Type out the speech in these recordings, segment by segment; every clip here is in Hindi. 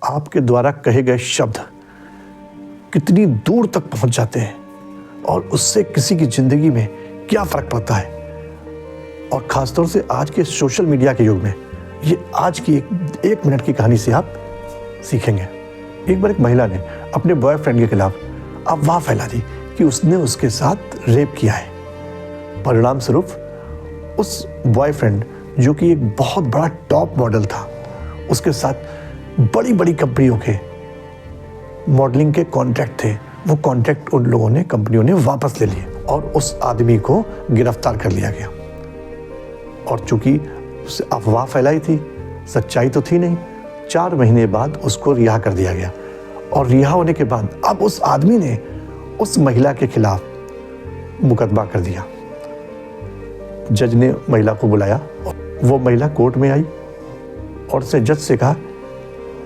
आपके द्वारा कहे गए शब्द कितनी दूर तक पहुंच जाते हैं और उससे किसी की ज़िंदगी में क्या फ़र्क पड़ता है। और ख़ासतौर से आज के सोशल मीडिया के युग में ये आज की एक मिनट की कहानी से आप सीखेंगे। एक बार एक महिला ने अपने बॉयफ्रेंड के खिलाफ अफवाह फैला दी कि उसने उसके साथ रेप किया है। परिणाम स्वरूप उस बॉयफ्रेंड, जो कि एक बहुत बड़ा टॉप मॉडल था, उसके साथ बड़ी बड़ी कंपनियों के मॉडलिंग के कॉन्ट्रैक्ट थे, वो कॉन्ट्रैक्ट उन लोगों ने, कंपनियों ने वापस ले लिए और उस आदमी को गिरफ्तार कर लिया गया। और चूंकि उससे अफवाह फैलाई थी, सच्चाई तो थी नहीं, 4 महीने बाद उसको रिहा कर दिया गया। और रिहा होने के बाद अब उस आदमी ने उस महिला के खिलाफ मुकदमा कर दिया। जज ने महिला को बुलाया, वो महिला कोर्ट में आई और उसने जज से कहा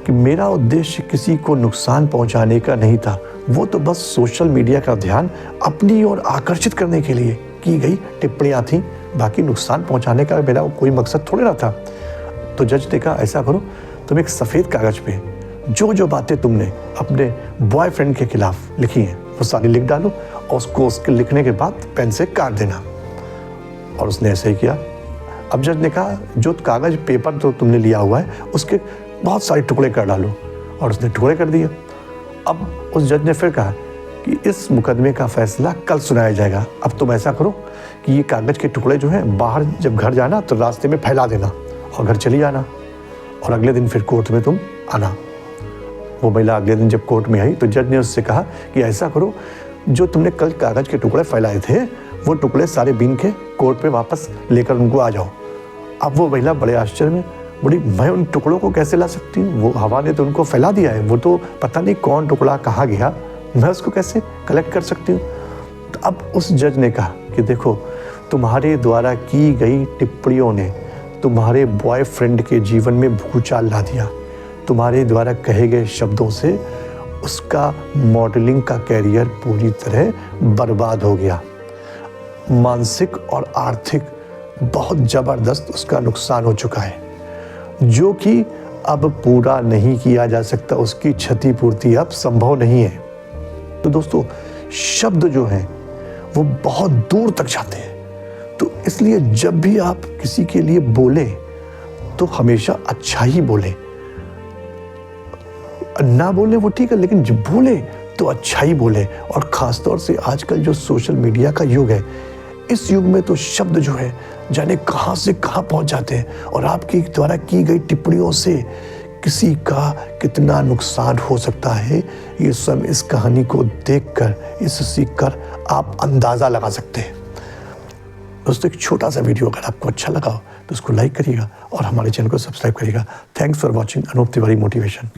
कि मेरा उद्देश्य किसी को नुकसान पहुंचाने का नहीं था, वो तो बस सोशल मीडिया का ध्यान अपनी ओर आकर्षित करने के लिए की गई टिप्पणियां थी, बाकी नुकसान पहुंचाने का मेरा कोई मकसद थोड़ी ना था। तो जज ने कहा ऐसा करो, तुम एक सफ़ेद कागज़ पे जो जो बातें तुमने अपने बॉयफ्रेंड के खिलाफ लिखी हैं वो सारी लिख डालो और उसको उसके लिखने के बाद पेन से काट देना। और उसने ऐसे ही किया। अब जज ने कहा जो कागज़ पेपर तो तुमने लिया हुआ है उसके बहुत सारे टुकड़े कर डालो, और उसने टुकड़े कर दिए। अब उस जज ने फिर कहा कि इस मुकदमे का फैसला कल सुनाया जाएगा। अब तुम ऐसा करो कि ये कागज़ के टुकड़े जो हैं बाहर जब घर जाना तो रास्ते में फैला देना और घर चली जाना, और अगले दिन फिर कोर्ट में तुम आना। वो महिला अगले दिन जब कोर्ट में आई तो जज ने उससे कहा कि ऐसा करो, जो तुमने कल कागज़ के टुकड़े फैलाए थे वो टुकड़े सारे बीन के कोर्ट में वापस लेकर उनको आ जाओ। अब वो महिला बड़े आश्चर्य में, बड़ी, मैं उन टुकड़ों को कैसे ला सकती हूँ, वो हवा ने तो उनको फैला दिया है, वो तो पता नहीं कौन टुकड़ा कहाँ गया, मैं उसको कैसे कलेक्ट कर सकती हूँ। तो अब उस जज ने कहा कि देखो, तुम्हारे द्वारा की गई टिप्पणियों ने तुम्हारे बॉयफ्रेंड के जीवन में भूचाल ला दिया। तुम्हारे द्वारा कहे गए शब्दों से उसका मॉडलिंग का कैरियर पूरी तरह बर्बाद हो गया। मानसिक और आर्थिक बहुत ज़बरदस्त उसका नुकसान हो चुका है, जो कि अब पूरा नहीं किया जा सकता। उसकी क्षतिपूर्ति अब संभव नहीं है। तो दोस्तों, शब्द जो हैं वो बहुत दूर तक जाते हैं, तो इसलिए जब भी आप किसी के लिए बोलें तो हमेशा अच्छा ही बोलें। ना बोले वो ठीक है, लेकिन जब बोले तो अच्छा ही बोले। और ख़ासतौर से आजकल जो सोशल मीडिया का युग है, इस युग में तो शब्द जो है जाने कहाँ से कहाँ पहुँच जाते हैं, और आपके द्वारा की गई टिप्पणियों से किसी का कितना नुकसान हो सकता है, ये सब इस कहानी को देखकर, इसे सीखकर आप अंदाज़ा लगा सकते हैं। दोस्तों, एक छोटा सा वीडियो अगर आपको अच्छा लगा हो तो उसको लाइक करिएगा और हमारे चैनल को सब्सक्राइब करिएगा। Thanks for watching Anoop Tiwari motivation.